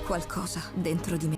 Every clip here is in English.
qualcosa dentro di me.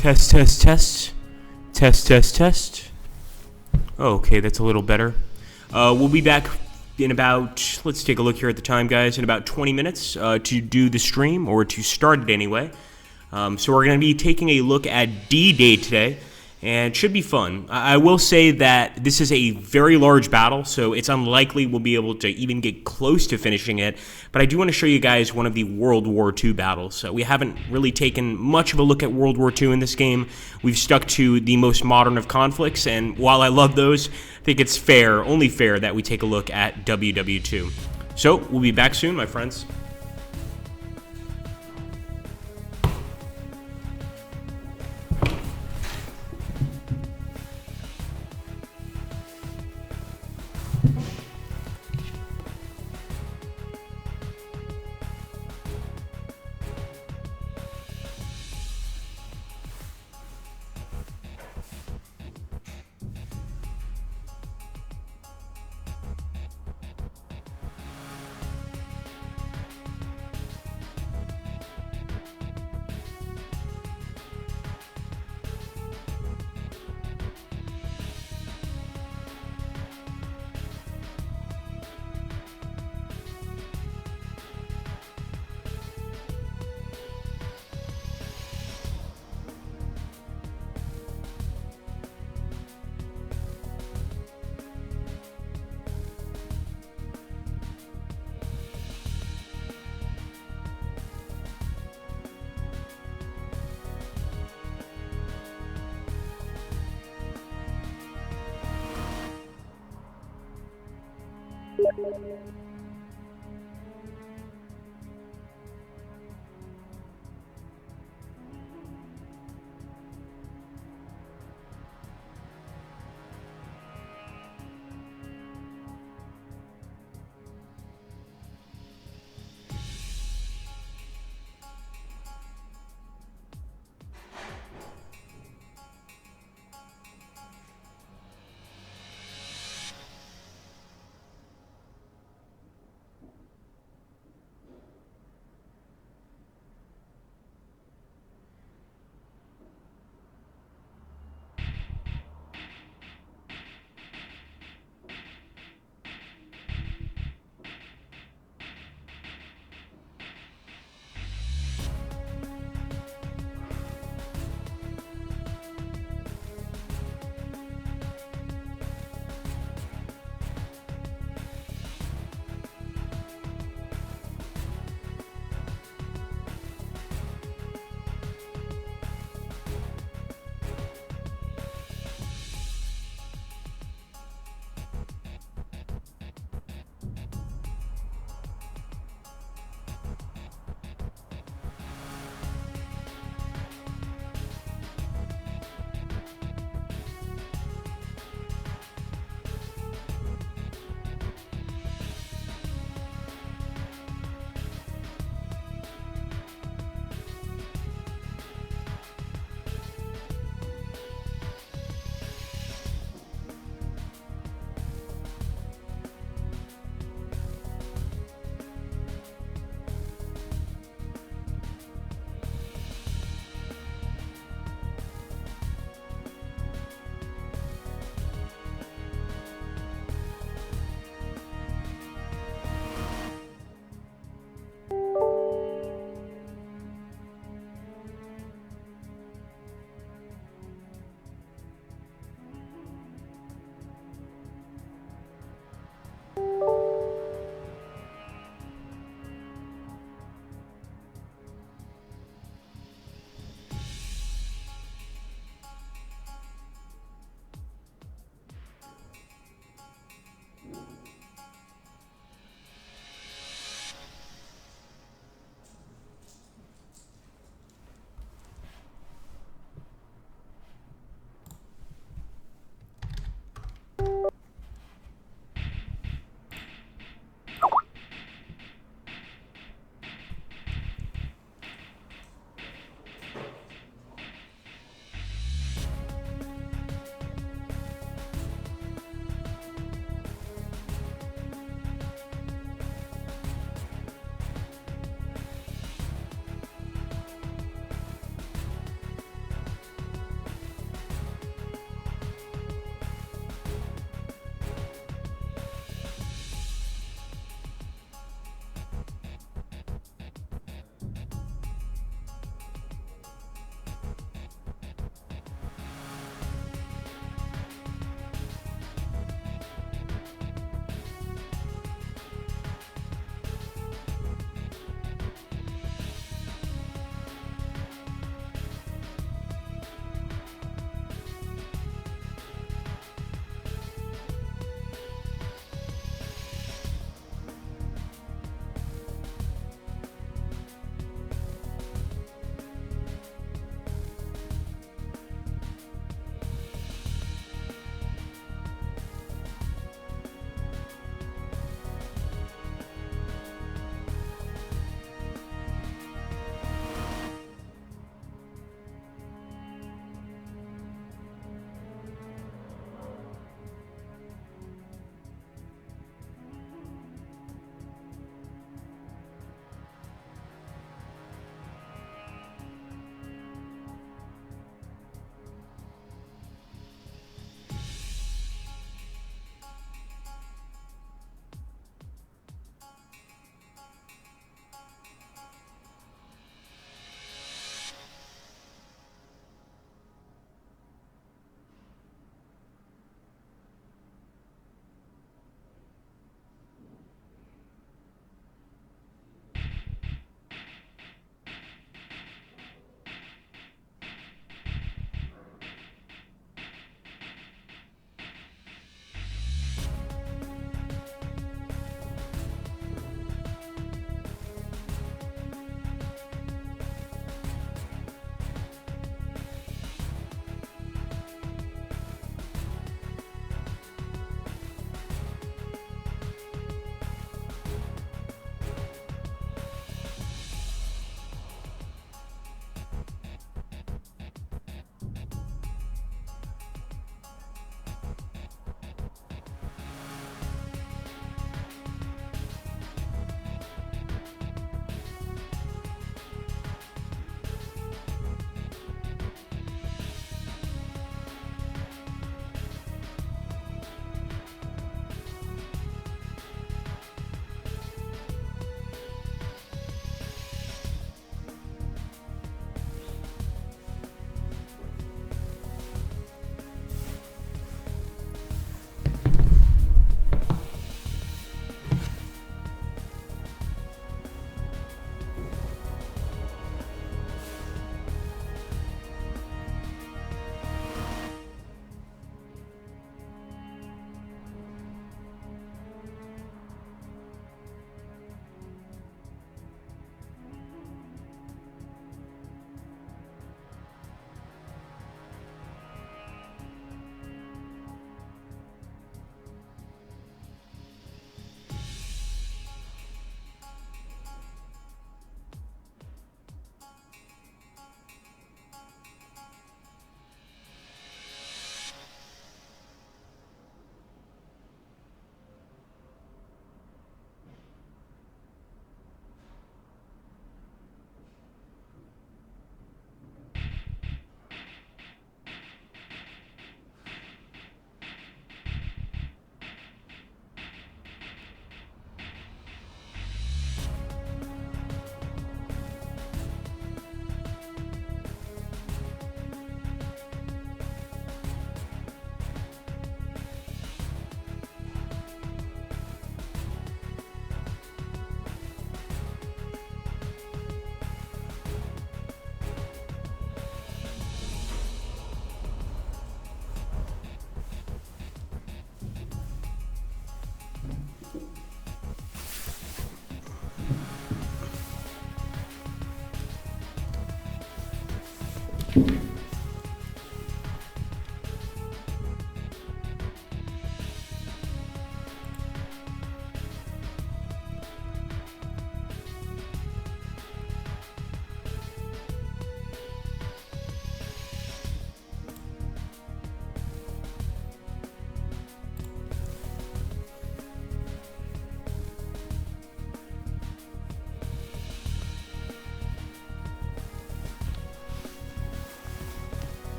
Test, test, test. Test, test, test. Okay, that's a little better. We'll be back in about, let's take a look here at the time, guys, in about 20 minutes to do the stream, or to start it anyway. So we're going to be taking a look at D-Day today, and it should be fun. I will say that this is a very large battle, so it's unlikely we'll be able to even get close to finishing it, but I do want to show you guys one of the World War II battles. So we haven't really taken much of a look at World War II in this game. We've stuck to the most modern of conflicts, and while I love those, I think it's fair, only fair, that we take a look at WW2. So we'll be back soon, my friends.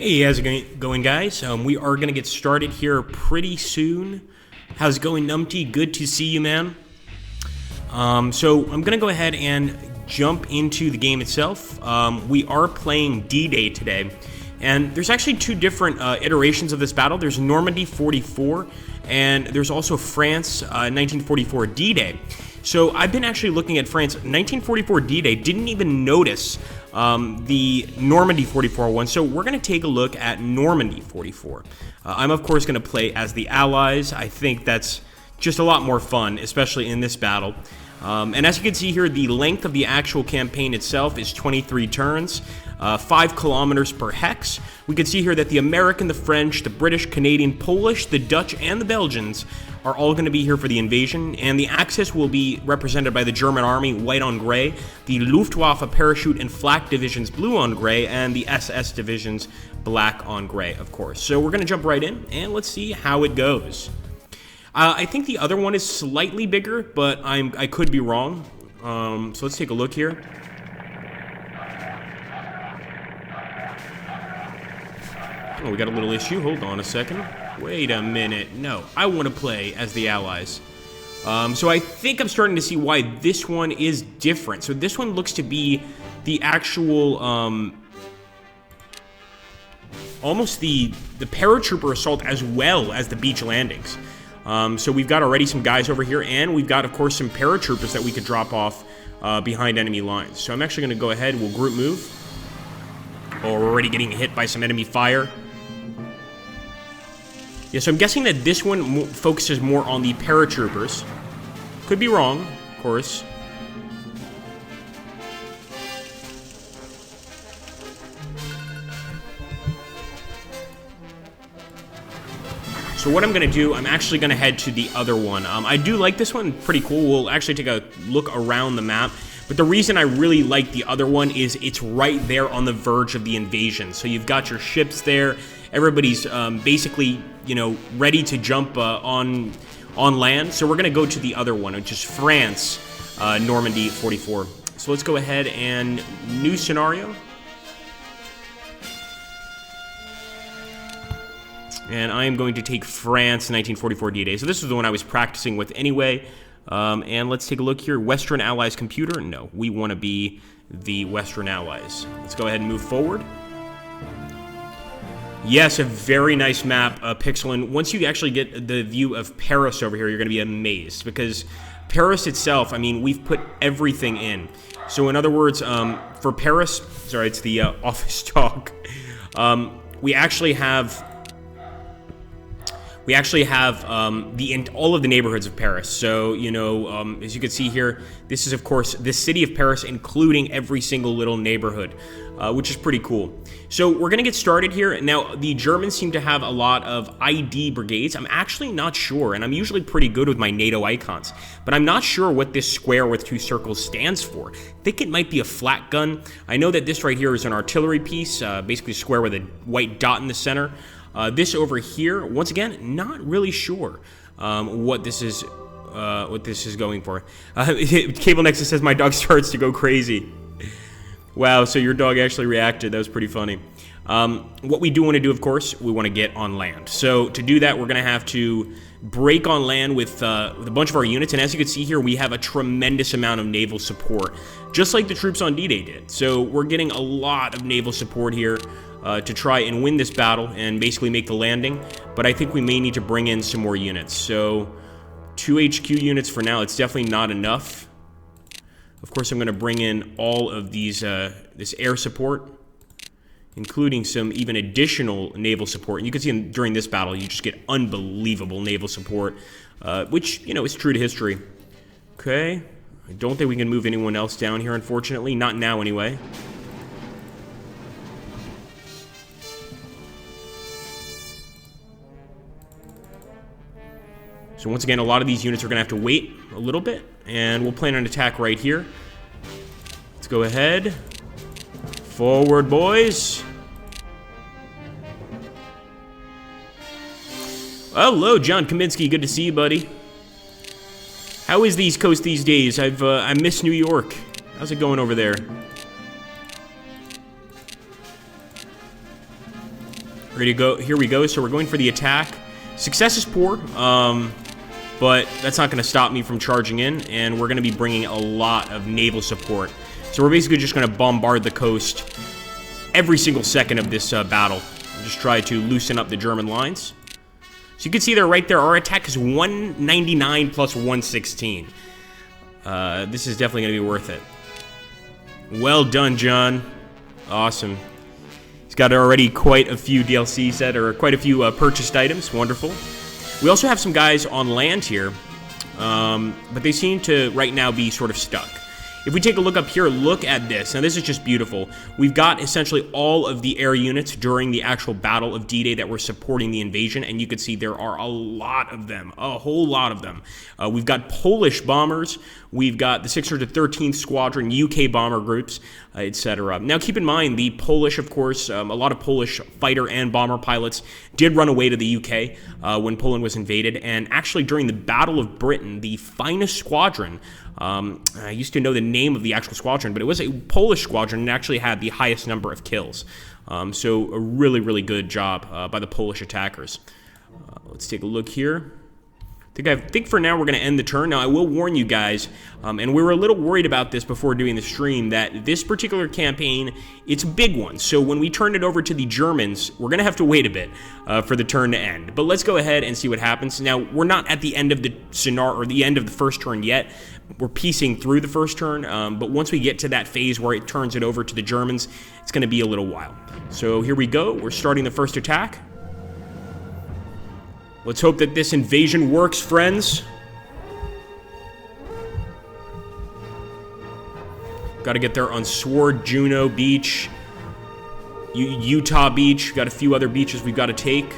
Hey, how's it going, guys? We are going to get started here pretty soon. How's it going, Numpty? Good to see you, man. So I'm going to go ahead and jump into the game itself. We are playing D-Day today, and there's actually two different iterations of this battle. There's Normandy 44, and there's also France 1944 D-Day. So I've been actually looking at France 1944 D-Day, didn't even notice the Normandy 44 one, so we're going to take a look at Normandy 44. I'm of course going to play as the Allies. I think that's just a lot more fun, especially in this battle. And as you can see here, the length of the actual campaign itself is 23 turns, 5 kilometers per hex. We can see here that the American, the French, the British, Canadian, Polish, the Dutch, and the Belgians are all going to be here for the invasion, and the Axis will be represented by the German Army, white on gray, the Luftwaffe parachute and flak divisions, blue on gray, and the SS divisions, black on gray, of course. So we're going to jump right in, and let's see how it goes. I think the other one is slightly bigger, but I could be wrong. So let's take a look here. Oh, we got a little issue. Hold on a second. Wait a minute. No, I want to play as the Allies. So I think I'm starting to see why this one is different. So this one looks to be the actual, almost the paratrooper assault as well as the beach landings. So we've got already some guys over here, and we've got, of course, some paratroopers that we could drop off behind enemy lines. So I'm actually going to go ahead. We'll group move. Oh, we're already getting hit by some enemy fire. Yeah, so I'm guessing that this one focuses more on the paratroopers. Could be wrong, of course. So what I'm going to do, I'm actually going to head to the other one. I do like this one, pretty cool. We'll actually take a look around the map. But the reason I really like the other one is it's right there on the verge of the invasion. So you've got your ships there. Everybody's basically, you know, ready to jump on land. So we're going to go to the other one, which is France, Normandy 44. So let's go ahead and new scenario. And I am going to take France 1944 D-Day. So this is the one I was practicing with anyway. And let's take a look here. Western Allies computer. No, we want to be the Western Allies. Let's go ahead and move forward. Yes, a very nice map, Pixel. And once you actually get the view of Paris over here, you're going to be amazed. Because Paris itself, I mean, we've put everything in. So in other words, for Paris, sorry, it's the office talk. We actually have all of the neighborhoods of Paris. So, you know, as you can see here, this is, of course, the city of Paris, including every single little neighborhood, which is pretty cool. So we're going to get started here. Now, the Germans seem to have a lot of ID brigades. I'm actually not sure, and I'm usually pretty good with my NATO icons, but I'm not sure what this square with two circles stands for. I think it might be a flat gun. I know that this right here is an artillery piece, basically a square with a white dot in the center. This over here, once again, not really sure what this is going for. Cable Nexus says my dog starts to go crazy. Wow, so your dog actually reacted. That was pretty funny. What we do want to do, of course, we want to get on land. So to do that, we're going to have to break on land with a bunch of our units. And as you can see here, we have a tremendous amount of naval support, just like the troops on D-Day did. So we're getting a lot of naval support here to try and win this battle and basically make the landing. But I think we may need to bring in some more units. So 2 HQ units for now. It's definitely not enough. Of course, I'm going to bring in all of these this air support, including some even additional naval support. And you can see during this battle, you just get unbelievable naval support, which, you know, is true to history. Okay. I don't think we can move anyone else down here, unfortunately. Not now, anyway. So once again, a lot of these units are going to have to wait a little bit, and we'll plan an attack right here. Let's go ahead. Forward, boys. Hello, John Kaminsky. Good to see you, buddy. How is the East Coast these days? I miss New York. How's it going over there? Ready to go. Here we go. So we're going for the attack. Success is poor, but that's not going to stop me from charging in, and we're going to be bringing a lot of naval support. So we're basically just going to bombard the coast every single second of this battle. Just try to loosen up the German lines. So you can see there, right there, our attack is 199 plus 116. This is definitely going to be worth it. Well done, John. Awesome. He's got already quite a few DLC set, or quite a few purchased items. Wonderful. We also have some guys on land here, but they seem to right now be sort of stuck. If we take a look up here, look at this. Now, this is just beautiful. We've got essentially all of the air units during the actual Battle of D-Day that were supporting the invasion, and you can see there are a lot of them, a whole lot of them. We've got Polish bombers, we've got the 613th Squadron, UK bomber groups, etc. Now, keep in mind, the Polish, of course, a lot of Polish fighter and bomber pilots did run away to the UK when Poland was invaded, and actually during the Battle of Britain, the finest squadron, I used to know the name of the actual squadron, but it was a Polish squadron and actually had the highest number of kills. So a really, really good job by the Polish attackers. Let's take a look here. I think for now we're going to end the turn. Now, I will warn you guys, and we were a little worried about this before doing the stream, that this particular campaign, it's a big one. So when we turn it over to the Germans, we're going to have to wait a bit for the turn to end. But let's go ahead and see what happens. Now, we're not at the end of the scenario, or the end of the first turn yet. We're piecing through the first turn, but once we get to that phase where it turns it over to the Germans, it's going to be a little while. So here we go. We're starting the first attack. Let's hope that this invasion works, friends. Got to get there on Sword, Juno Beach, Utah Beach. Got a few other beaches we've got to take.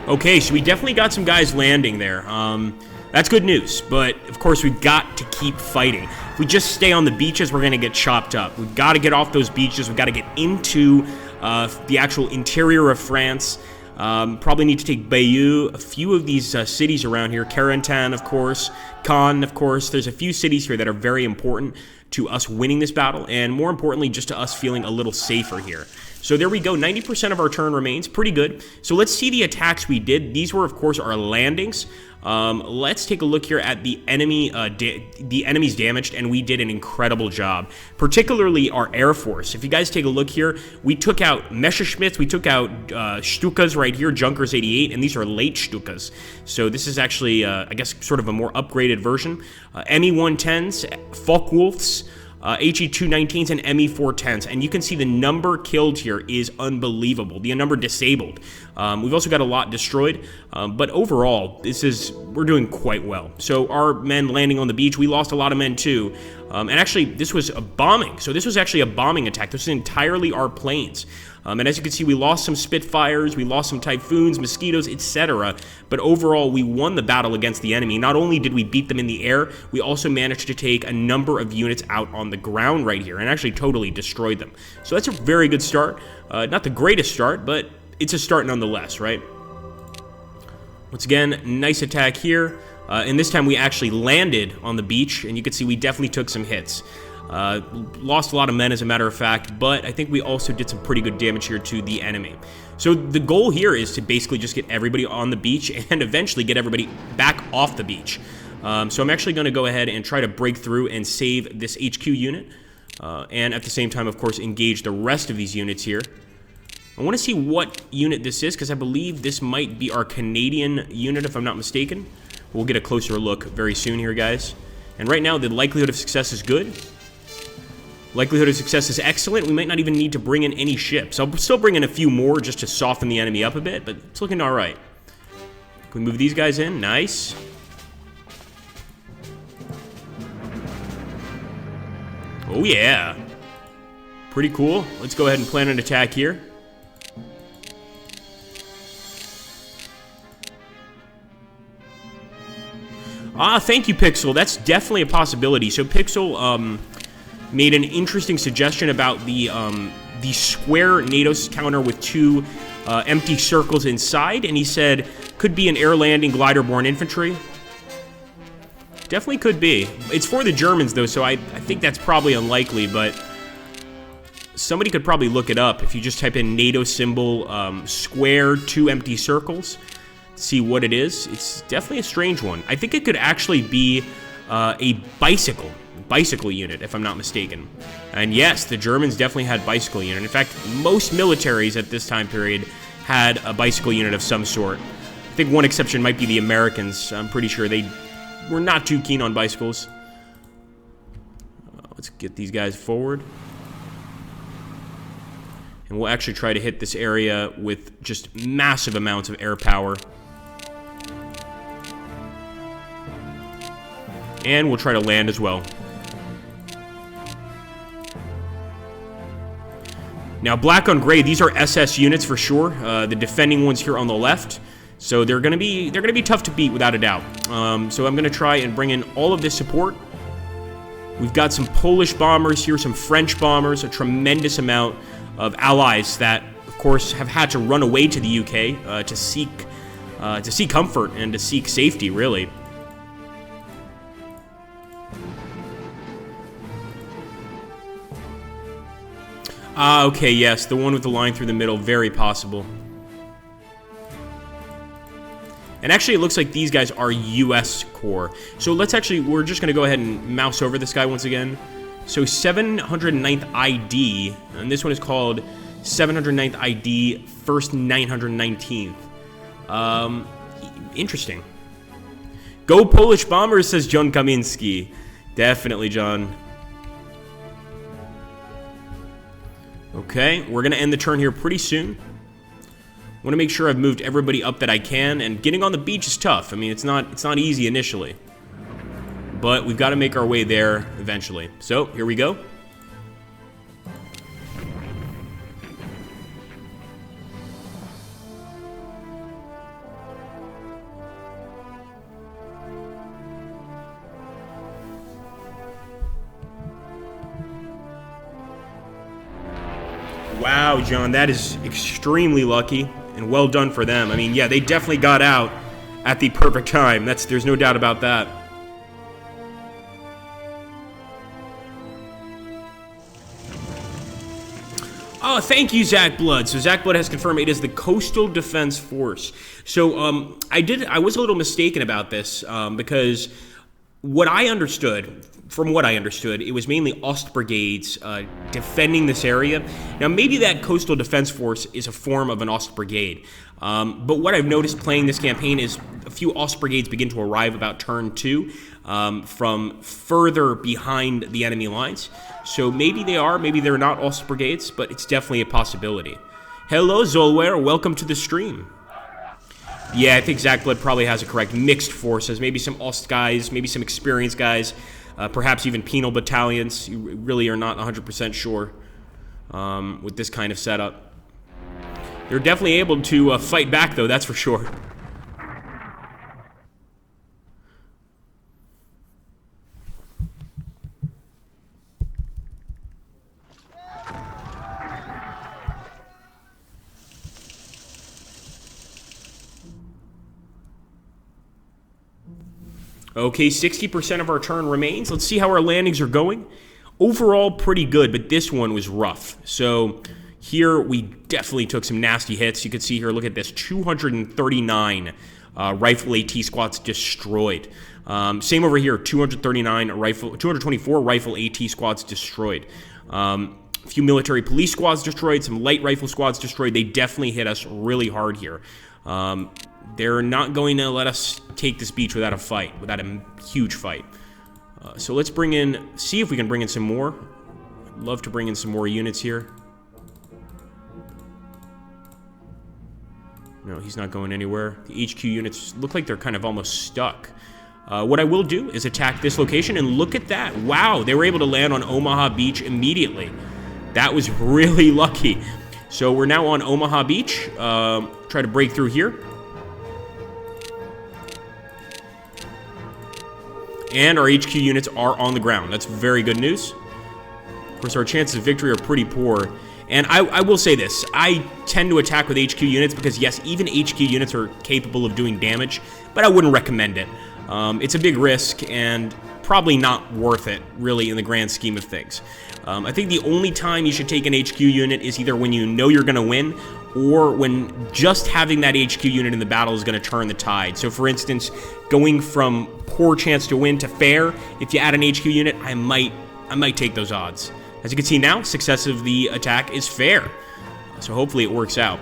Okay, so we definitely got some guys landing there. That's good news, but of course we've got to keep fighting. If we just stay on the beaches, we're going to get chopped up. We've got to get off those beaches. We've got to get into the actual interior of France. Probably need to take Bayeux, a few of these cities around here. Carentan, of course. Caen, of course. There's a few cities here that are very important to us winning this battle, and more importantly, just to us feeling a little safer here. So there we go, 90% of our turn remains, pretty good. So let's see the attacks we did. These were, of course, our landings. Let's take a look here at the enemy, the enemies damaged, and we did an incredible job, particularly our Air Force. If you guys take a look here, we took out Messerschmitts, we took out Stukas right here, Junkers 88, and these are late Stukas. So this is actually, I guess, sort of a more upgraded version. ME-110s, Focke-Wulfs, HE-219s, and ME-410s, and you can see the number killed here is unbelievable. The number disabled. We've also got a lot destroyed, but overall, we're doing quite well. So our men landing on the beach, we lost a lot of men too, and actually this was a bombing. So this was actually a bombing attack. This was entirely our planes. And as you can see, we lost some Spitfires, we lost some Typhoons, Mosquitoes, etc. But overall, we won the battle against the enemy. Not only did we beat them in the air, we also managed to take a number of units out on the ground right here and actually totally destroyed them. So that's a very good start. Not the greatest start, but it's a start nonetheless, right? Once again, nice attack here. And this time we actually landed on the beach, and you can see we definitely took some hits. Lost a lot of men, as a matter of fact, but I think we also did some pretty good damage here to the enemy. So the goal here is to basically just get everybody on the beach and eventually get everybody back off the beach. So I'm actually going to go ahead and try to break through and save this HQ unit, and at the same time, of course, engage the rest of these units here. I want to see what unit this is, because I believe this might be our Canadian unit, if I'm not mistaken. We'll get a closer look very soon here, guys. And right now, the likelihood of success is good. Likelihood of success is excellent. We might not even need to bring in any ships. I'll still bring in a few more just to soften the enemy up a bit, but it's looking all right. Can we move these guys in? Nice. Oh, yeah. Pretty cool. Let's go ahead and plan an attack here. Thank you, Pixel. That's definitely a possibility. So Pixel made an interesting suggestion about the square NATO counter with 2 empty circles inside, and he said could be an air landing glider-borne infantry. Definitely could be. It's for the Germans, though, so I think that's probably unlikely, but somebody could probably look it up if you just type in NATO symbol square 2 empty circles. See what it is. It's definitely a strange one. I think it could actually be a bicycle unit, if I'm not mistaken. And yes, the Germans definitely had bicycle unit. In fact, most militaries at this time period had a bicycle unit of some sort. I think one exception might be the Americans. I'm pretty sure they were not too keen on bicycles. Let's get these guys forward. And we'll actually try to hit this area with just massive amounts of air power. And we'll try to land as well. Now, black on gray, these are SS units for sure. The defending ones here on the left. So they're gonna be tough to beat without a doubt. So I'm gonna try and bring in all of this support. We've got some Polish bombers here, some French bombers, a tremendous amount of allies that, of course, have had to run away to the UK to seek comfort and to seek safety, really. Okay, yes, the one with the line through the middle, very possible. And actually, it looks like these guys are US Corps. So we're just going to go ahead and mouse over this guy once again. So 709th ID, and this one is called 709th ID, 1st 919th. Interesting. Go Polish Bombers, says John Kaminski. Definitely, John. Okay, we're going to end the turn here pretty soon. I want to make sure I've moved everybody up that I can, and getting on the beach is tough. I mean, it's not easy initially. But we've got to make our way there eventually. So, here we go. Wow, John, that is extremely lucky, and well done for them. I mean, yeah, they definitely got out at the perfect time. There's no doubt about that. Oh, thank you, Zach Blood. So Zach Blood has confirmed it is the Coastal Defense Force. So I was a little mistaken about this because from what I understood, it was mainly Ost brigades defending this area. Now, maybe that Coastal Defense Force is a form of an Ost brigade. But what I've noticed playing this campaign is a few Ost brigades begin to arrive about turn 2 from further behind the enemy lines. So maybe they're not Ost brigades, but it's definitely a possibility. Hello, Zolware. Welcome to the stream. Yeah, I think Zach Blood probably has it correct. Mixed forces, maybe some Ost guys, maybe some experienced guys. Perhaps even penal battalions. You really are not 100% sure with this kind of setup. They're definitely able to fight back, though, that's for sure. Okay, 60% of our turn remains. Let's see how our landings are going. Overall, pretty good, but this one was rough. So here we definitely took some nasty hits. You can see here, look at this, 239 rifle AT squads destroyed. Same over here, 224 rifle AT squads destroyed. A few military police squads destroyed, some light rifle squads destroyed. They definitely hit us really hard here. They're not going to let us take this beach without a fight, without a huge fight. So let's see if we can bring in some more. I'd love to bring in some more units here. No, he's not going anywhere. The HQ units look like they're kind of almost stuck. What I will do is attack this location, and look at that. Wow, they were able to land on Omaha Beach immediately. That was really lucky. So we're now on Omaha Beach. Try to break through here. And our HQ units are on the ground. That's very good news. Of course, our chances of victory are pretty poor. And I will say this. I tend to attack with HQ units because, yes, even HQ units are capable of doing damage, but I wouldn't recommend it. It's a big risk and probably not worth it, really, in the grand scheme of things. I think the only time you should take an HQ unit is either when you know you're going to win or when just having that HQ unit in the battle is going to turn the tide. So, for instance, going from poor chance to win to fair, if you add an HQ unit, I might take those odds. As you can see now, success of the attack is fair. So hopefully it works out.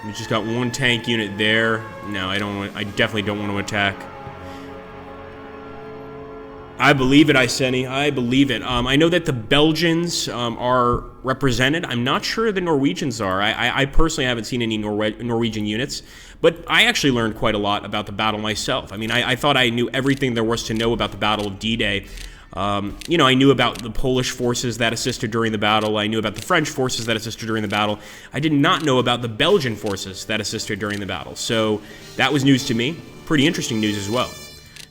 We just got one tank unit there. No, I definitely don't want to attack. I believe it, Iceni. I believe it. I know that the Belgians are represented. I'm not sure the Norwegians are. I personally haven't seen any Norwegian units, but I actually learned quite a lot about the battle myself. I mean, I thought I knew everything there was to know about the Battle of D-Day. You know, I knew about the Polish forces that assisted during the battle. I knew about the French forces that assisted during the battle. I did not know about the Belgian forces that assisted during the battle. So that was news to me. Pretty interesting news as well.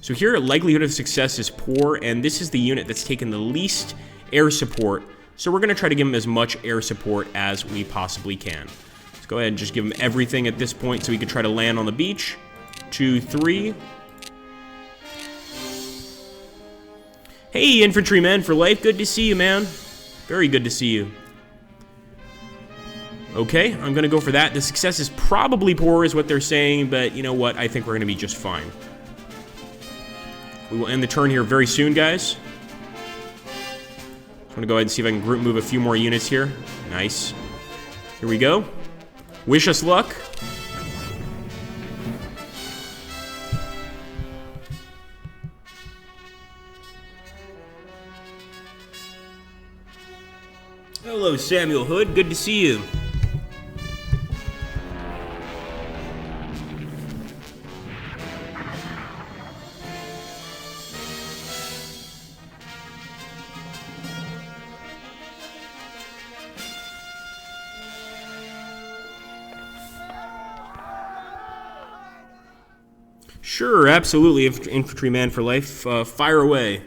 So here, likelihood of success is poor, and this is the unit that's taken the least air support. So we're going to try to give them as much air support as we possibly can. Let's go ahead and just give them everything at this point so we can try to land on the beach. 2, 3. Hey, infantrymen for life. Good to see you, man. Very good to see you. Okay, I'm going to go for that. The success is probably poor is what they're saying, but you know what? I think we're going to be just fine. We will end the turn here very soon, guys. I'm going to go ahead and see if I can group move a few more units here. Nice. Here we go. Wish us luck. Hello, Samuel Hood. Good to see you. Sure, absolutely, infantryman for life. Fire away.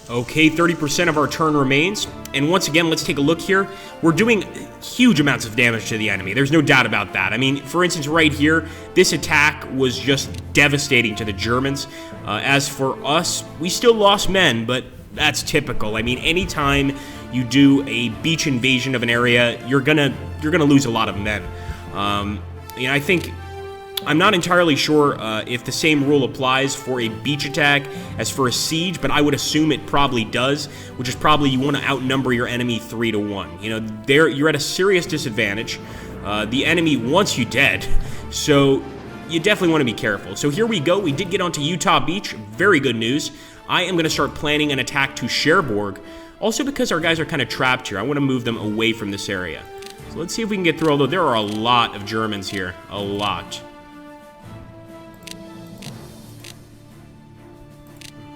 Okay, 30% of our turn remains. And once again, let's take a look here. We're doing huge amounts of damage to the enemy. There's no doubt about that. I mean, for instance, right here, this attack was just devastating to the Germans. As for us, we still lost men, but that's typical. I mean, anytime you do a beach invasion of an area, you're gonna lose a lot of men. You know, I think I'm not entirely sure if the same rule applies for a beach attack as for a siege, but I would assume it probably does, which is probably you want to outnumber your enemy 3 to 1. You know, you're at a serious disadvantage. The enemy wants you dead, so you definitely want to be careful. So here we go. We did get onto Utah Beach. Very good news. I am going to start planning an attack to Cherbourg, also because our guys are kind of trapped here. I want to move them away from this area. So let's see if we can get through, although there are a lot of Germans here. A lot.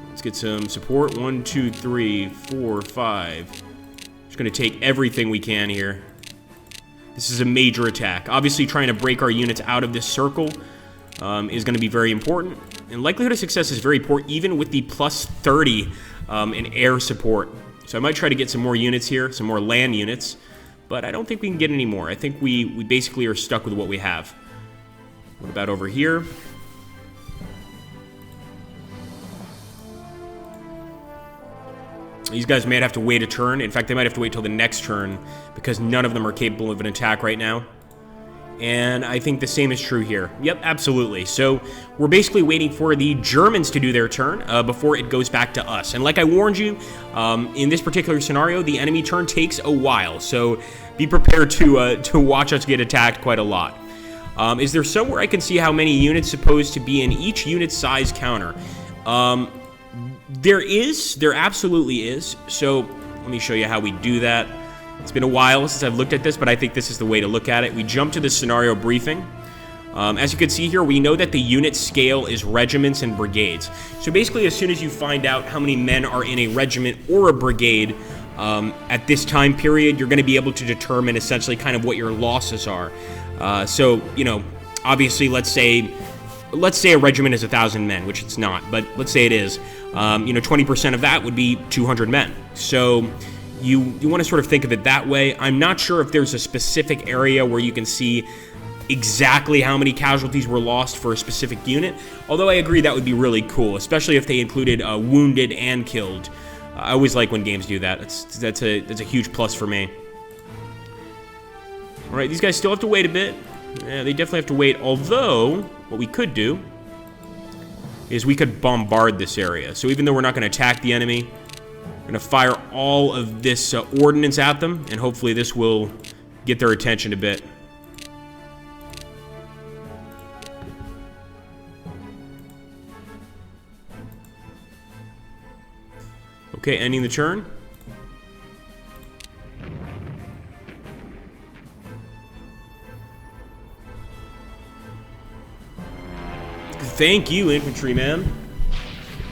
Let's get some support. 1, 2, 3, 4, 5. Just going to take everything we can here. This is a major attack. Obviously, trying to break our units out of this circle is going to be very important. And likelihood of success is very poor, even with the plus 30 in air support. So I might try to get some more units here, some more land units. But I don't think we can get any more. I think we basically are stuck with what we have. What about over here? These guys might have to wait a turn. In fact, they might have to wait till the next turn because none of them are capable of an attack right now. And I think the same is true here. Yep, absolutely. So we're basically waiting for the Germans to do their turn before it goes back to us. And like I warned you, in this particular scenario, the enemy turn takes a while. So be prepared to watch us get attacked quite a lot. Is there somewhere I can see how many units supposed to be in each unit size counter? There absolutely is. So let me show you how we do that. It's been a while since I've looked at this, but I think this is the way to look at it. We jump to the scenario briefing. As you can see here, we know that the unit scale is regiments and brigades. So basically, as soon as you find out how many men are in a regiment or a brigade at this time period, you're going to be able to determine essentially kind of what your losses are. So, you know, obviously, let's say a regiment is 1,000 men, which it's not, but let's say it is. You know, 20% of that would be 200 men. So you want to sort of think of it that way. I'm not sure if there's a specific area where you can see exactly how many casualties were lost for a specific unit, although I agree that would be really cool, especially if they included wounded and killed. I always like when games do that. That's a huge plus for me. All right, these guys still have to wait a bit. Yeah, they definitely have to wait, although what we could do is we could bombard this area. So even though we're not going to attack the enemy, we're going to fire all of this ordnance at them, and hopefully this will get their attention a bit. Okay, ending the turn. Thank you, infantryman.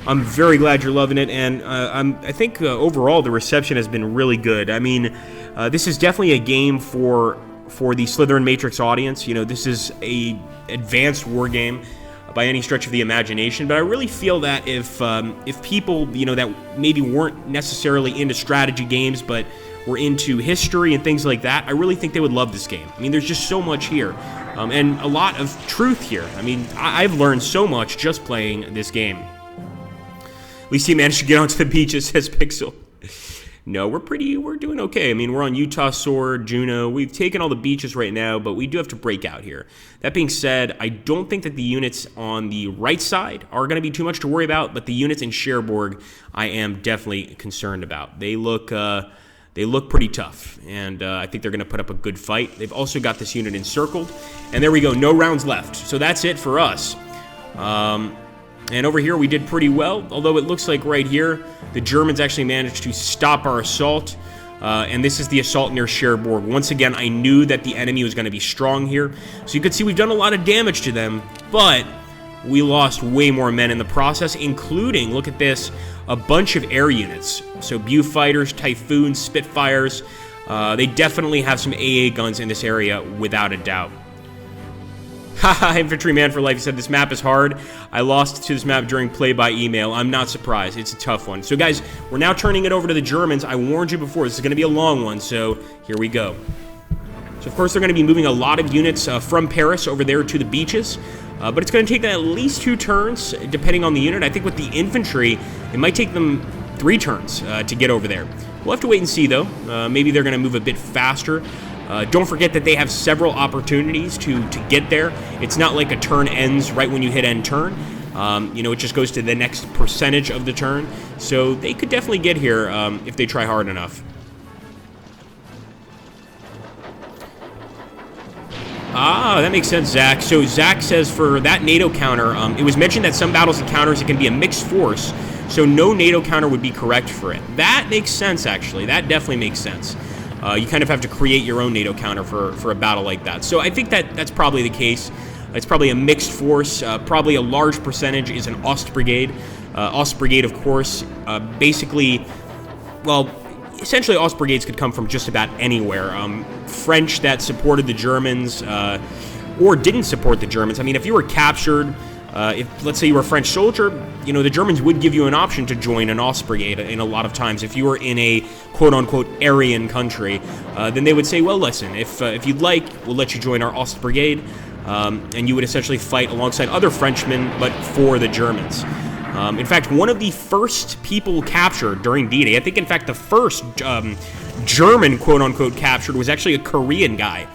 I'm very glad you're loving it, and I think overall the reception has been really good. I mean, this is definitely a game for the Slytherin Matrix audience. You know, this is a advanced war game by any stretch of the imagination, but I really feel that if people, you know, that maybe weren't necessarily into strategy games, but were into history and things like that, I really think they would love this game. I mean, there's just so much here, and a lot of truth here. I mean, I've learned so much just playing this game. At least he managed to get onto the beaches, says Pixel. No, we're doing okay. I mean, we're on Utah Sword, Juno. We've taken all the beaches right now, but we do have to break out here. That being said, I don't think that the units on the right side are going to be too much to worry about, but the units in Cherbourg, I am definitely concerned about. They look pretty tough, and I think they're going to put up a good fight. They've also got this unit encircled, and there we go, no rounds left. So that's it for us. And over here we did pretty well, although it looks like right here the Germans actually managed to stop our assault. And this is the assault near Cherbourg. Once again, I knew that the enemy was going to be strong here. So you can see we've done a lot of damage to them, but we lost way more men in the process, including, look at this, a bunch of air units. So Beaufighters, Typhoons, Spitfires. They definitely have some AA guns in this area, without a doubt. Haha, Infantryman for life. He said this map is hard. I lost to this map during play by email. I'm not surprised. It's a tough one. So guys, we're now turning it over to the Germans. I warned you before, this is going to be a long one, so here we go. So of course they're going to be moving a lot of units from Paris over there to the beaches, but it's going to take them at least 2 turns, depending on the unit. I think with the infantry, it might take them 3 turns to get over there. We'll have to wait and see, though. Maybe they're going to move a bit faster. Don't forget that they have several opportunities to get there. It's not like a turn ends right when you hit end turn. You know, it just goes to the next percentage of the turn. So they could definitely get here if they try hard enough. Ah, that makes sense, Zach. So Zach says for that NATO counter, it was mentioned that some battles encounters it can be a mixed force. So no NATO counter would be correct for it. That makes sense, actually. That definitely makes sense. You kind of have to create your own NATO counter for a battle like that. So I think that's probably the case. It's probably a mixed force. Probably a large percentage is an Ost Brigade. Ost Brigade, of course, basically, well, essentially Ost Brigades could come from just about anywhere. French that supported the Germans or didn't support the Germans. I mean, if you were captured, if, let's say, you were a French soldier, you know, the Germans would give you an option to join an Ost Brigade in a lot of times. If you were in a quote-unquote Aryan country, then they would say, well, listen, if you'd like, we'll let you join our Ost Brigade, and you would essentially fight alongside other Frenchmen, but for the Germans. In fact, one of the first people captured during D-Day, I think, in fact, the first German, quote-unquote, captured was actually a Korean guy.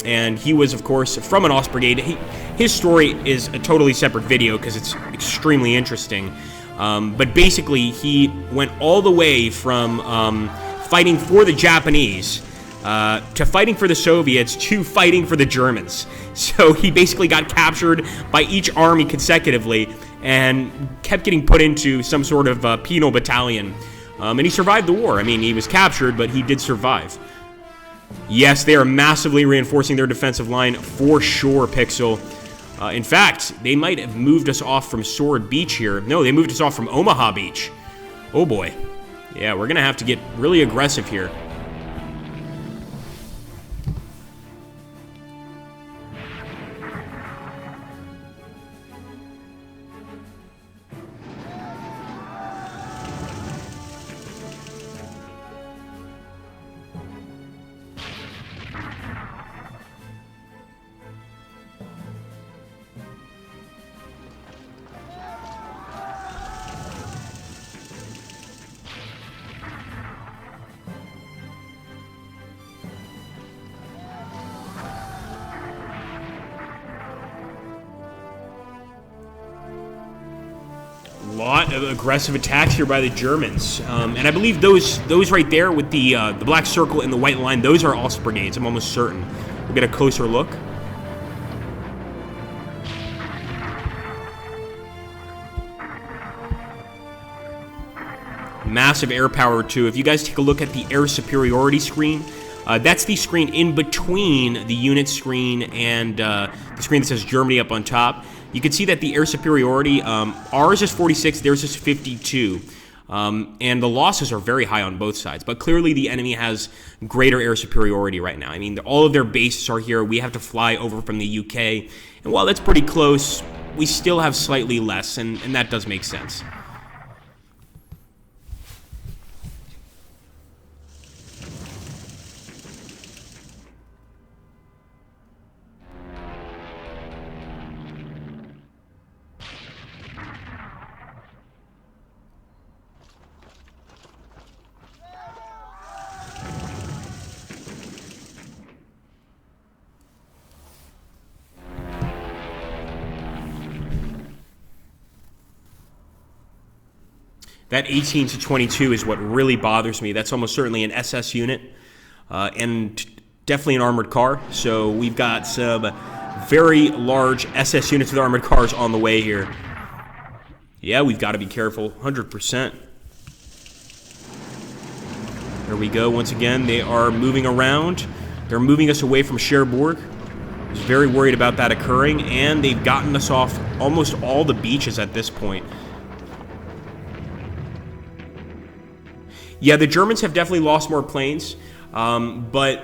And he was, of course, from an Ost Brigade. His story is a totally separate video because it's extremely interesting. But basically, he went all the way from fighting for the Japanese to fighting for the Soviets to fighting for the Germans. So he basically got captured by each army consecutively and kept getting put into some sort of penal battalion. And he survived the war. I mean, he was captured, but he did survive. Yes, they are massively reinforcing their defensive line for sure, Pixel. In fact, they might have moved us off from Sword Beach here. No, they moved us off from Omaha Beach. Oh boy. Yeah, we're going to have to get really aggressive here. Lot of aggressive attacks here by the Germans, and I believe those right there with the black circle and the white line, those are Ost Brigades. I'm almost certain. We'll get a closer look. Massive air power too. If you guys take a look at the air superiority screen, that's the screen in between the unit screen and the screen that says Germany up on top. You can see that the air superiority, ours is 46, theirs is 52. And the losses are very high on both sides. But clearly the enemy has greater air superiority right now. I mean, all of their bases are here. We have to fly over from the UK. And while that's pretty close, we still have slightly less, and that does make sense. That 18 to 22 is what really bothers me. That's almost certainly an SS unit, and definitely an armored car. So we've got some very large SS units with armored cars on the way here. Yeah, we've got to be careful, 100%. There we go. Once again, they are moving around. They're moving us away from Cherbourg. I was very worried about that occurring, and they've gotten us off almost all the beaches at this point. Yeah, the Germans have definitely lost more planes, but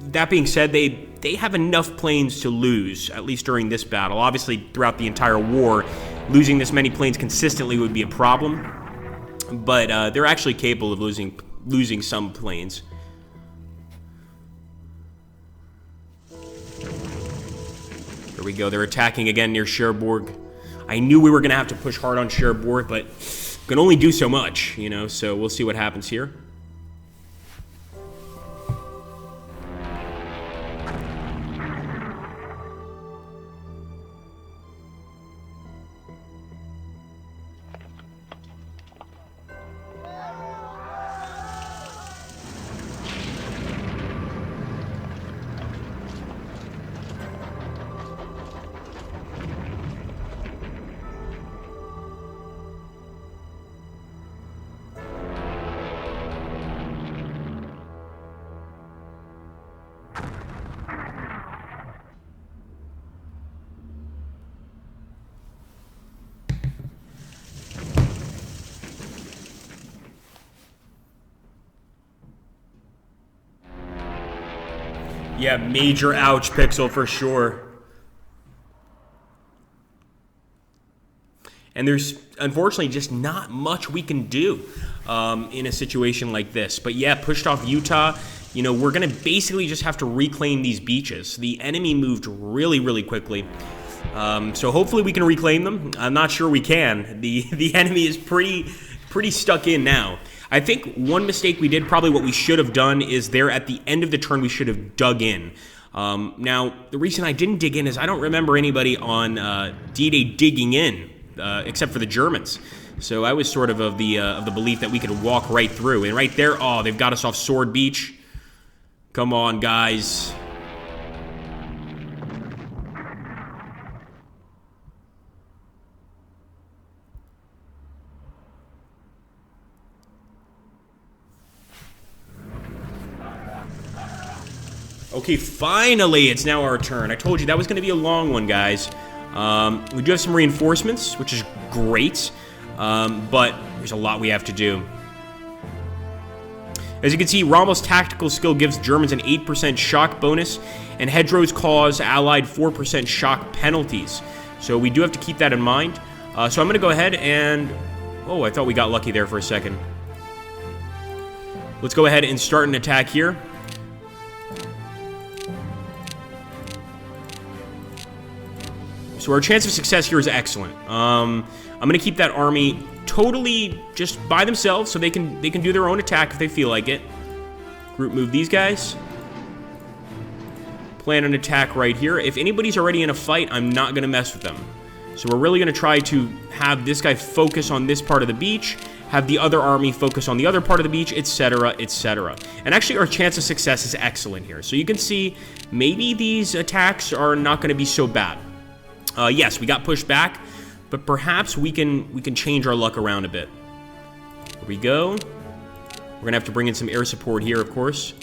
that being said, they have enough planes to lose, at least during this battle. Obviously, throughout the entire war, losing this many planes consistently would be a problem, but they're actually capable of losing some planes. There we go. They're attacking again near Cherbourg. I knew we were going to have to push hard on Cherbourg, but can only do so much, you know, so we'll see what happens here. Yeah, major ouch, Pixel, for sure. And there's, unfortunately, just not much we can do in a situation like this. But yeah, pushed off Utah. You know, we're going to basically just have to reclaim these beaches. The enemy moved really, really quickly. So hopefully we can reclaim them. I'm not sure we can. The enemy is pretty stuck in now. I think one mistake we did, probably what we should have done, is there at the end of the turn we should have dug in. Now, the reason I didn't dig in is I don't remember anybody on D-Day digging in, except for the Germans. So I was sort of the belief that we could walk right through. And right there, oh, they've got us off Sword Beach. Come on, guys. Okay, finally, it's now our turn. I told you that was going to be a long one, guys. We do have some reinforcements, which is great, but there's a lot we have to do. As you can see, Rommel's tactical skill gives Germans an 8% shock bonus, and hedgerows cause allied 4% shock penalties. So we do have to keep that in mind. So I'm going to go ahead and... Oh, I thought we got lucky there for a second. Let's go ahead and start an attack here. So our chance of success here is excellent. I'm going to keep that army totally just by themselves, so they can do their own attack if they feel like it. Group move these guys. Plan an attack right here. If anybody's already in a fight, I'm not going to mess with them. So we're really going to try to have this guy focus on this part of the beach, have the other army focus on the other part of the beach, etc., etc. And actually, our chance of success is excellent here. So you can see maybe these attacks are not going to be so bad. Yes, we got pushed back, but perhaps we can change our luck around a bit. Here we go. We're going to have to bring in some air support here, of course.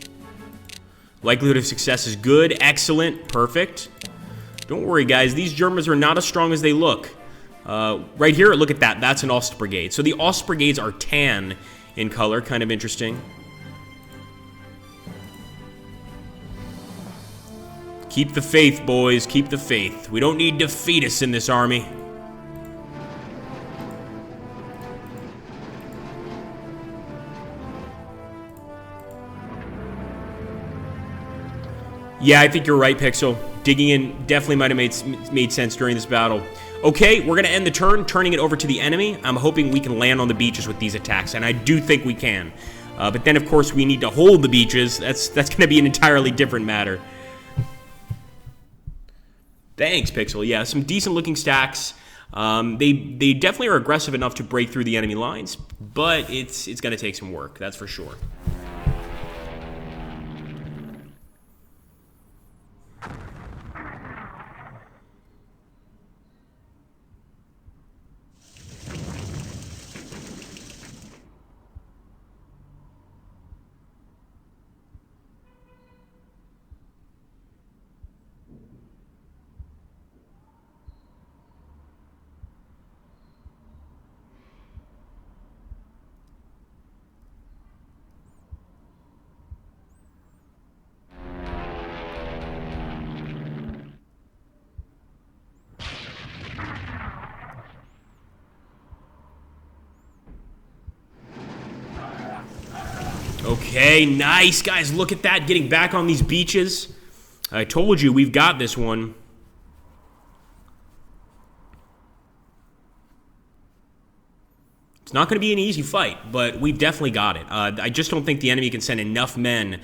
Likelihood of success is good. Excellent. Perfect. Don't worry, guys. These Germans are not as strong as they look. Right here, look at that. That's an Ost Brigade. So the Ost Brigades are tan in color. Kind of interesting. Keep the faith, boys. Keep the faith. We don't need defeatists in this army. Yeah, I think you're right, Pixel. Digging in definitely might have made sense during this battle. Okay, we're going to end the turn, turning it over to the enemy. I'm hoping we can land on the beaches with these attacks, and I do think we can. But then, of course, we need to hold the beaches. That's going to be an entirely different matter. Thanks, Pixel. Yeah, some decent-looking stacks. They definitely are aggressive enough to break through the enemy lines, but it's going to take some work, that's for sure. Okay, nice, guys. Look at that, getting back on these beaches. I told you, we've got this one. It's not going to be an easy fight, but we've definitely got it. I just don't think the enemy can send enough men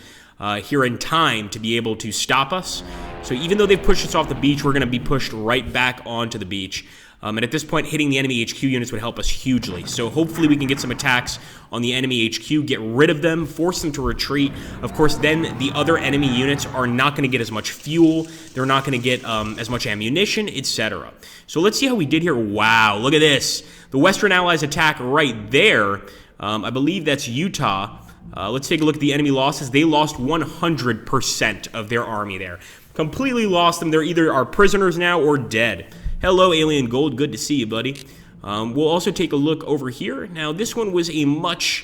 here in time to be able to stop us. So even though they've pushed us off the beach, we're going to be pushed right back onto the beach. And at this point, hitting the enemy HQ units would help us hugely. So hopefully we can get some attacks on the enemy HQ, get rid of them, force them to retreat. Of course, then the other enemy units are not going to get as much fuel. They're not going to get as much ammunition, etc. So let's see how we did here. Wow, look at this. The Western Allies attack right there. I believe that's Utah. Let's take a look at the enemy losses. They lost 100% of their army there. Completely lost them. They're either our prisoners now or dead. Hello, Alien Gold. Good to see you, buddy. We'll also take a look over here. Now, this one was a much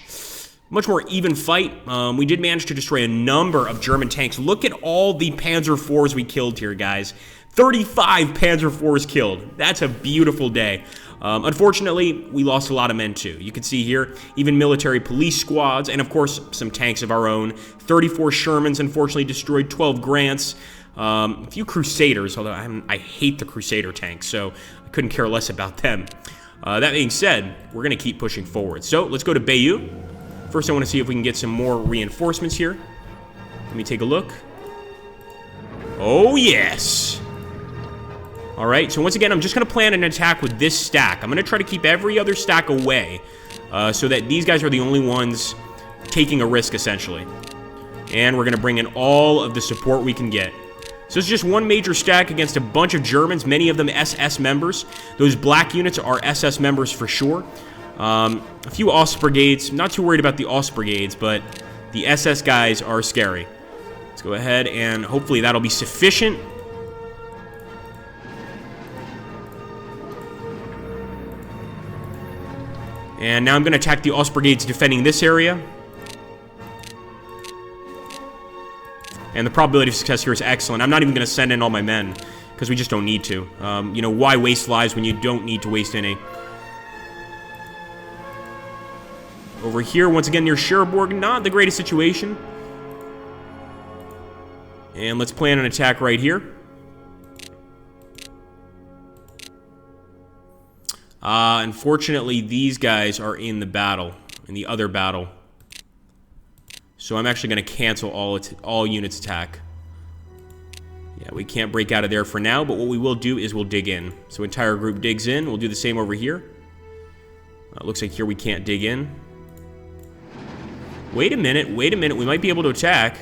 more even fight. We did manage to destroy a number of German tanks. Look at all the Panzer IVs we killed here, guys. 35 Panzer IVs killed. That's a beautiful day. Unfortunately, we lost a lot of men too. You can see here, even military police squads, and of course, some tanks of our own. 34 Shermans unfortunately destroyed, 12 Grants, a few Crusaders, although I hate the Crusader tanks, so I couldn't care less about them. That being said, we're going to keep pushing forward. So, let's go to Bayeux. First, I want to see if we can get some more reinforcements here. Let me take a look. Oh, yes! Alright, so once again, I'm just going to plan an attack with this stack. I'm going to try to keep every other stack away, so that these guys are the only ones taking a risk, essentially. And we're going to bring in all of the support we can get. So it's just one major stack against a bunch of Germans, many of them SS members. Those black units are SS members for sure. A few Ost brigades. Not too worried about the Ost brigades, but the SS guys are scary. Let's go ahead and hopefully that'll be sufficient. And now I'm going to attack the Ost brigades defending this area. And the probability of success here is excellent. I'm not even going to send in all my men, because we just don't need to. You know, why waste lives when you don't need to waste any? Over here, once again, near Cherbourg, not the greatest situation. And let's plan an attack right here. Unfortunately, these guys are in the battle, in the other battle. So I'm actually going to cancel all units attack. Yeah, we can't break out of there for now, but what we will do is we'll dig in. So entire group digs in. We'll do the same over here. Looks like here we can't dig in. Wait a minute, we might be able to attack.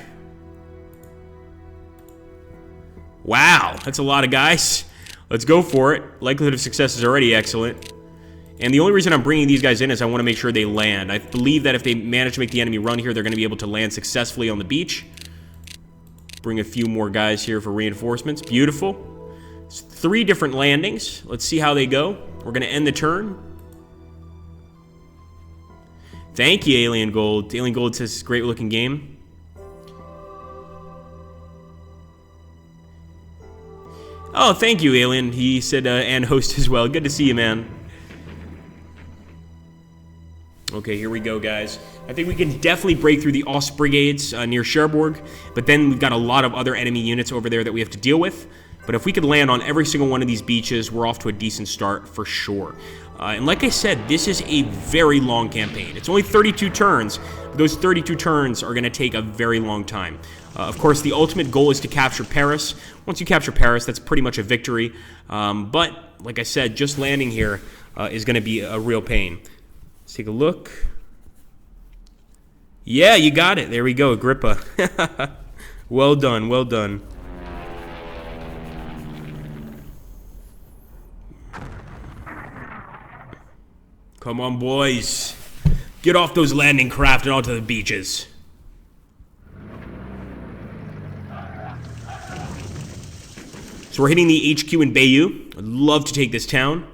Wow, that's a lot of guys. Let's go for it. Likelihood of success is already excellent. And the only reason I'm bringing these guys in is I want to make sure they land. I believe that if they manage to make the enemy run here, they're going to be able to land successfully on the beach. Bring a few more guys here for reinforcements. Beautiful. It's 3 different landings. Let's see how they go. We're going to end the turn. Thank you, Alien Gold. Alien Gold says, great looking game. Oh, thank you, Alien. He said, and host as well. Good to see you, man. Okay, here we go, guys. I think we can definitely break through the Ost brigades near Cherbourg, but then we've got a lot of other enemy units over there that we have to deal with. But if we could land on every single one of these beaches, we're off to a decent start for sure. And like I said, this is a very long campaign. It's only 32 turns, but those 32 turns are going to take a very long time. Of course, the ultimate goal is to capture Paris. Once you capture Paris, that's pretty much a victory. But, like I said, just landing here is going to be a real pain. Let's take a look. Yeah, you got it. There we go, Agrippa. Well done, well done. Come on, boys. Get off those landing craft and onto the beaches. So we're hitting the HQ in Bayeux. I'd love to take this town.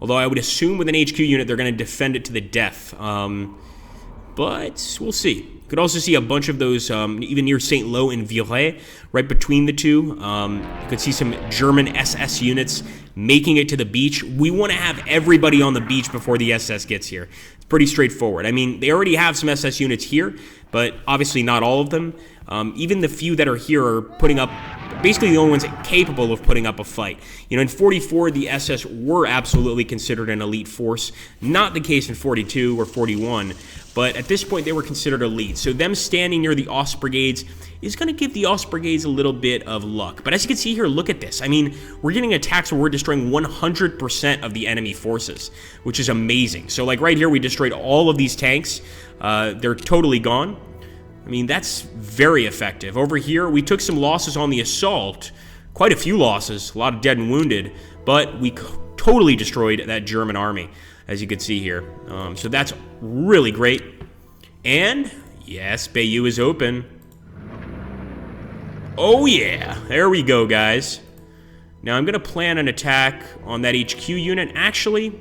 Although I would assume with an HQ unit, they're going to defend it to the death. But we'll see. You could also see a bunch of those, even near St. Lo and Viray, right between the two. You could see some German SS units making it to the beach. We want to have everybody on the beach before the SS gets here. It's pretty straightforward. I mean, they already have some SS units here, but obviously not all of them. Even the few that are here are putting up, basically the only ones capable of putting up a fight. You know, in 44, the SS were absolutely considered an elite force. Not the case in 42 or 41, but at this point they were considered elite. So them standing near the Ost brigades is going to give the Ost brigades a little bit of luck. But as you can see here, look at this. I mean, we're getting attacks where we're destroying 100% of the enemy forces, which is amazing. So like right here, we destroyed all of these tanks. They're totally gone. I mean, that's very effective. Over here, we took some losses on the assault. Quite a few losses, a lot of dead and wounded, but we totally destroyed that German army, as you can see here. So that's really great. And, yes, Bayeux is open. Oh yeah, there we go, guys. Now I'm going to plan an attack on that HQ unit. Actually,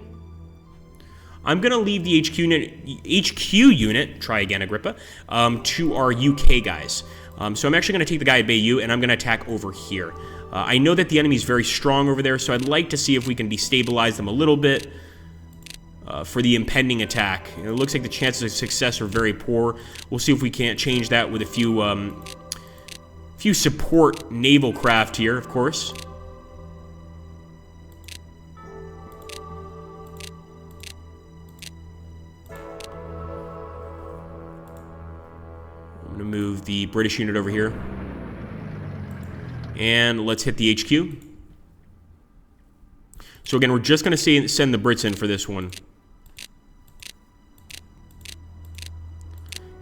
I'm going to leave the HQ unit, try again, Agrippa, to our UK guys. So I'm actually going to take the guy at Bayeux, and I'm going to attack over here. I know that the enemy's very strong over there, so I'd like to see if we can destabilize them a little bit for the impending attack. It looks like the chances of success are very poor. We'll see if we can't change that with a few support naval craft here, of course. I'm going to move the British unit over here. And let's hit the HQ. So again, we're just going to send the Brits in for this one.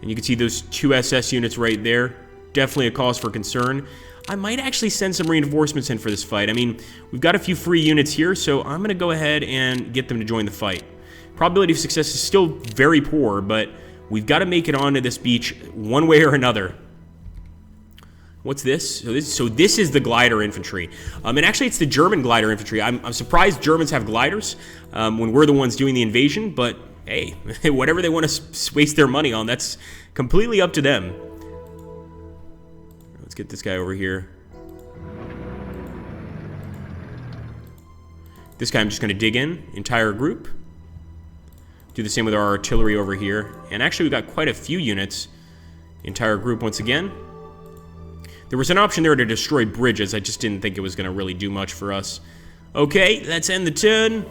And you can see those 2 SS units right there. Definitely a cause for concern. I might actually send some reinforcements in for this fight. I mean, we've got a few free units here, so I'm going to go ahead and get them to join the fight. Probability of success is still very poor, but we've got to make it onto this beach one way or another. What's this? So this is the glider infantry. And actually, it's the German glider infantry. I'm surprised Germans have gliders when we're the ones doing the invasion, but hey, whatever they want to waste their money on, that's completely up to them. Let's get this guy over here. This guy I'm just going to dig in, entire group. Do the same with our artillery over here. And actually, we've got quite a few units. Entire group once again. There was an option there to destroy bridges. I just didn't think it was going to really do much for us. Okay, let's end the turn.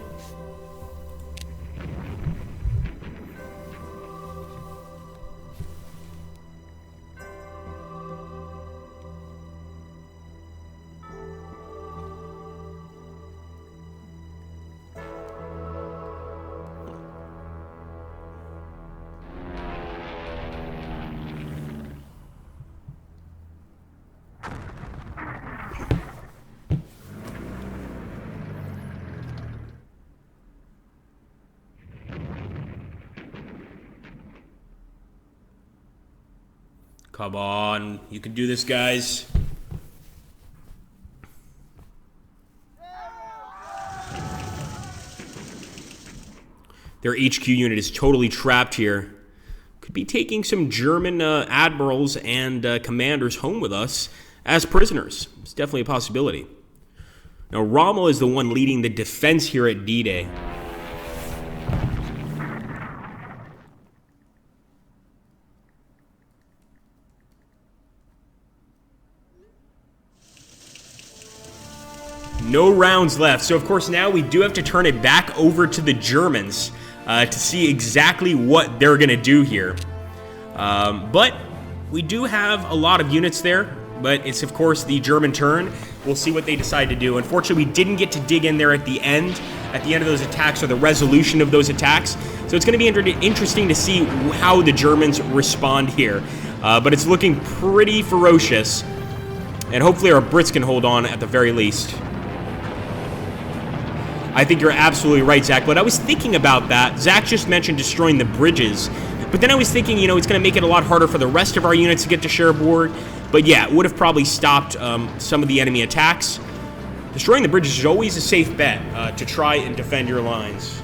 Come on, you can do this, guys. Their HQ unit is totally trapped here. Could be taking some German admirals and commanders home with us as prisoners. It's definitely a possibility. Now, Rommel is the one leading the defense here at D-Day. No rounds left, so of course now we do have to turn it back over to the Germans to see exactly what they're going to do here. But we do have a lot of units there, but it's of course the German turn. We'll see what they decide to do. Unfortunately, we didn't get to dig in there at the end of those attacks or the resolution of those attacks. So it's going to be interesting to see how the Germans respond here. But it's looking pretty ferocious, and hopefully our Brits can hold on at the very least. I think you're absolutely right, Zach, but I was thinking about that. Zach just mentioned destroying the bridges, but then I was thinking, you know, it's going to make it a lot harder for the rest of our units to get to Cherbourg, but yeah, it would have probably stopped some of the enemy attacks. Destroying the bridges is always a safe bet to try and defend your lines.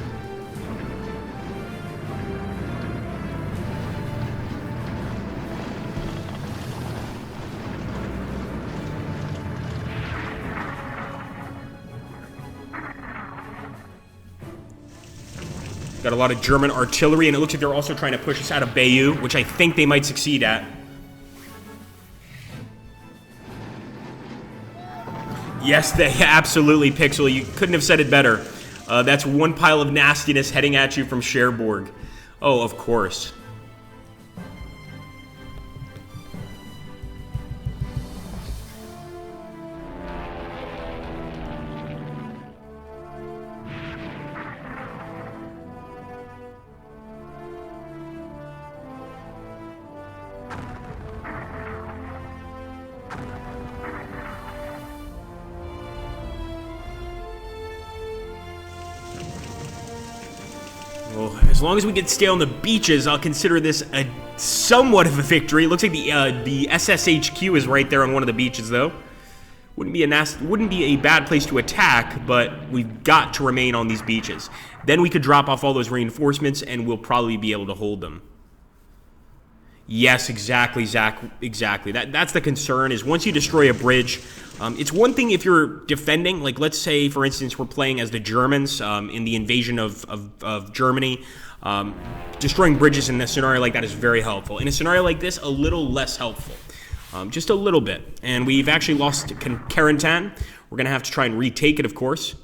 Got a lot of German artillery, and it looks like they're also trying to push us out of Bayeux, which I think they might succeed at. Yes, they absolutely, Pixel. You couldn't have said it better. That's one pile of nastiness heading at you from Cherbourg. Oh, of course. Well, as long as we can stay on the beaches, I'll consider this a somewhat of a victory. It looks like the SSHQ is right there on one of the beaches, though. Wouldn't be a bad place to attack, but we've got to remain on these beaches. Then we could drop off all those reinforcements, and we'll probably be able to hold them. Yes, exactly, Zach. Exactly. That's the concern. Is once you destroy a bridge, it's one thing if you're defending. Like, let's say, for instance, we're playing as the Germans in the invasion of Germany. Destroying bridges in a scenario like that is very helpful. In a scenario like this, a little less helpful. Just a little bit. And we've actually lost Carentan. We're going to have to try and retake it, of course.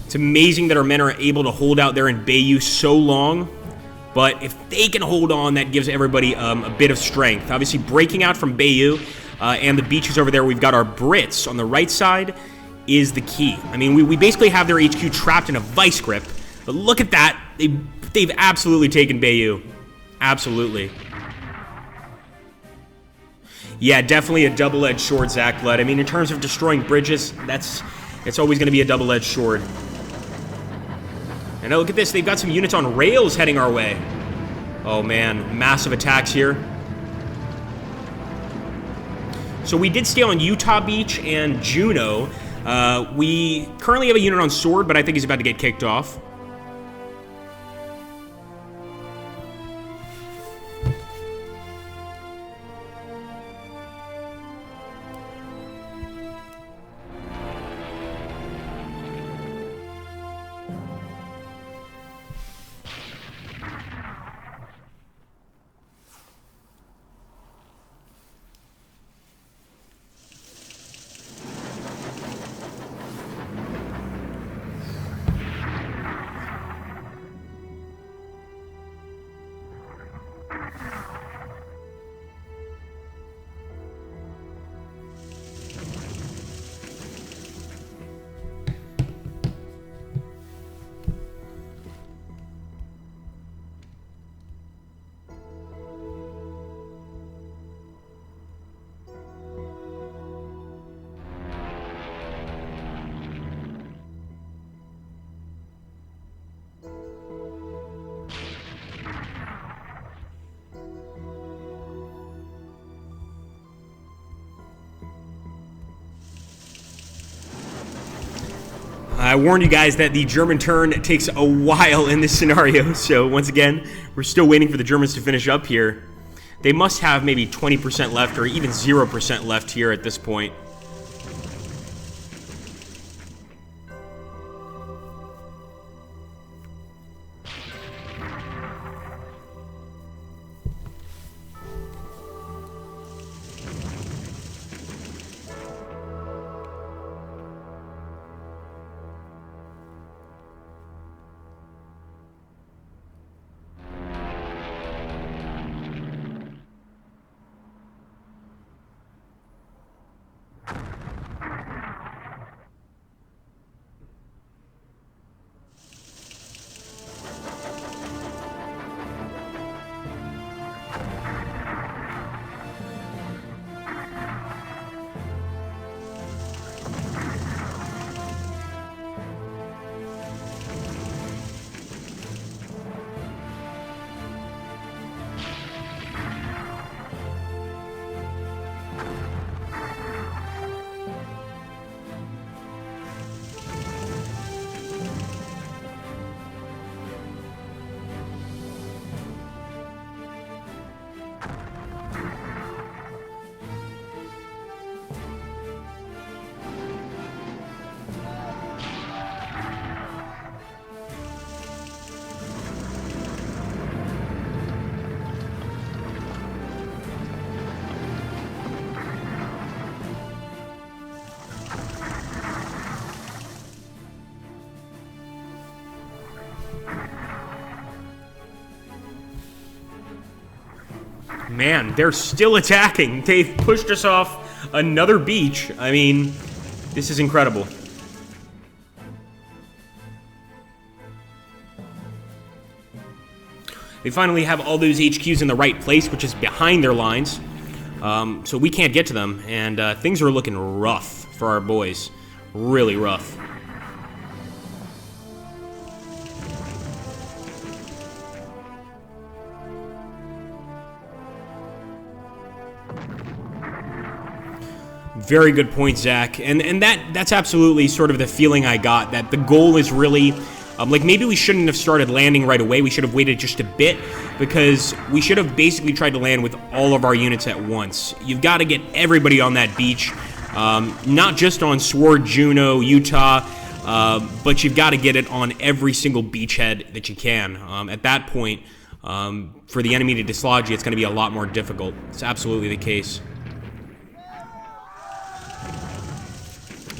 It's amazing that our men are able to hold out there in Bayeux so long, but if they can hold on, that gives everybody a bit of strength. Obviously, breaking out from Bayeux and the beaches over there, we've got our Brits on the right side, is the key. I mean, we basically have their HQ trapped in a vice grip, but look at that. They've absolutely taken Bayeux. Absolutely. Yeah, definitely a double-edged sword, Zach Blood. I mean, in terms of destroying bridges, it's always going to be a double-edged sword. And now look at this, they've got some units on rails heading our way. Oh man, massive attacks here. So we did stay on Utah Beach and Juneau. We currently have a unit on sword, but I think he's about to get kicked off. I warned you guys that the German turn takes a while in this scenario, so once again, we're still waiting for the Germans to finish up here. They must have maybe 20% left or even 0% left here at this point. Man, they're still attacking. They've pushed us off another beach. I mean, this is incredible. They finally have all those HQs in the right place, which is behind their lines. So we can't get to them, and things are looking rough for our boys. Really rough. Very good point, Zach. And that's absolutely sort of the feeling I got, that the goal is really... like, maybe we shouldn't have started landing right away. We should have waited just a bit, because we should have basically tried to land with all of our units at once. You've got to get everybody on that beach, not just on Sword, Juno, Utah, but you've got to get it on every single beachhead that you can. At that point, for the enemy to dislodge you, it's going to be a lot more difficult. It's absolutely the case.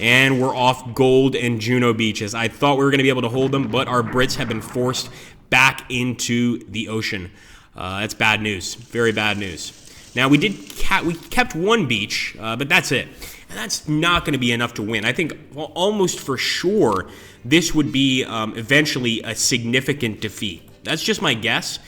And we're off Gold and Juno beaches. I thought we were going to be able to hold them, but our Brits have been forced back into the ocean. That's bad news. Very bad news. Now, we kept one beach, but that's it. And that's not going to be enough to win. I think, well, almost for sure, this would be eventually a significant defeat. That's just my guess.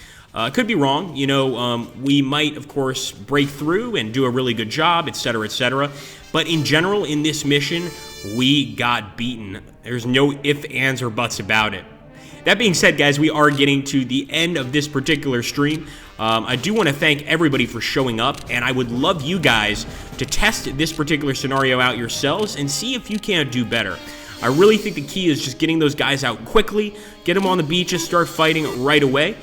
Could be wrong. You know, we might, of course, break through and do a really good job, etc., etc. But in general, in this mission, we got beaten. There's no ifs, ands, or buts about it. That being said, guys, we are getting to the end of this particular stream. I do want to thank everybody for showing up, and I would love you guys to test this particular scenario out yourselves and see if you can't do better. I really think the key is just getting those guys out quickly, get them on the beaches, start fighting right away.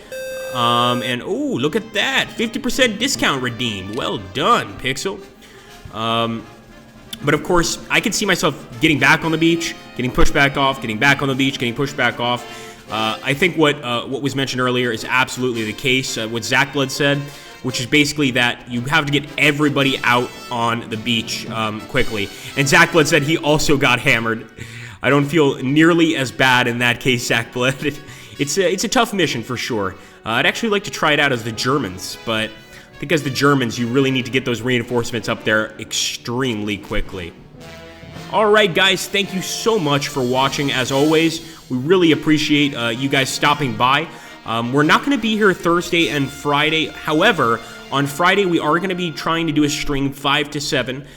And, oh, look at that. 50% discount redeemed. Well done, Pixel. But, of course, I could see myself getting back on the beach, getting pushed back off, getting back on the beach, getting pushed back off. I think what was mentioned earlier is absolutely the case. What Zach Blood said, which is basically that you have to get everybody out on the beach quickly. And Zach Blood said he also got hammered. I don't feel nearly as bad in that case, Zach Blood. It's a tough mission for sure. I'd actually like to try it out as the Germans, but I think as the Germans, you really need to get those reinforcements up there extremely quickly. Alright guys, thank you so much for watching as always. We really appreciate you guys stopping by. We're not going to be here Thursday and Friday. However, on Friday we are going to be trying to do a stream 5 to 7.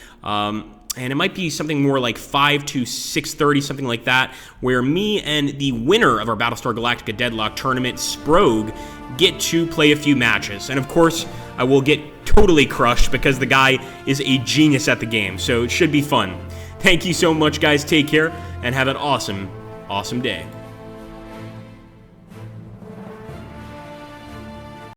And it might be something more like 5 to 6:30, something like that, where me and the winner of our Battlestar Galactica Deadlock tournament, Sprogue, get to play a few matches. And of course, I will get totally crushed because the guy is a genius at the game, so it should be fun. Thank you so much, guys. Take care, and have an awesome, awesome day.